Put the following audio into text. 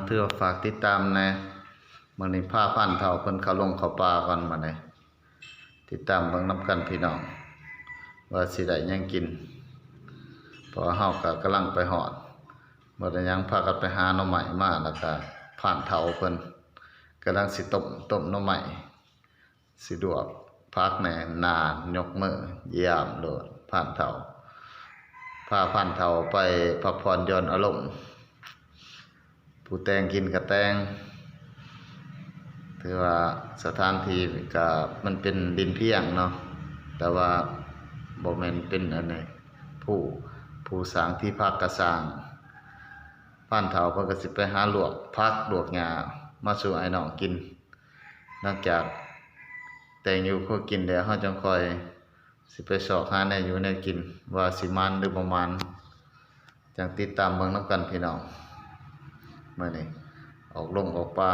ถือว่าฝากติดตามในมื้อนี้พาพันเฒ่าเพิ่นเข้าลงเข้าป่าก่อนมาเนี่ยติดตามเบิ่งนำกันพี่น้องว่าสิได้หยังกินเพราะเฮาก็กำลังไปฮอดบ่ได้หยังพากันไปหาหน่อไม้มาแล้วก็ผ่านเฒ่าเพิ่นกำลังสิต้มหน่อไม้สิดวกพักแหน่นายกมือเยี่ยมโลดผ่านเฒ่าพาผ่านเฒ่าไปพักผ่อนหย่อนอารมณ์ผู้แต่งกินกะแต่งถือว่าสถานที่ก็มันเป็นดินเพียงเนาะแต่ว่าบ่แม่นเป็นอันนี้ผู้สร้างที่พักก็สร้างผ่านเฒ่าเพิ่นก็สิไปหาลวกผักลวกหญ้ามาสู่ไอ้น้องกินหลังจากแต่งอยู่คือกินแล้วเฮาจังค่อยสิไปสอกหาแนวอยู่แนวกินว่าสิมันหรือบ่มันจังติดตามเบิ่งนำกันพี่น้องมื้อนี้ออกป่า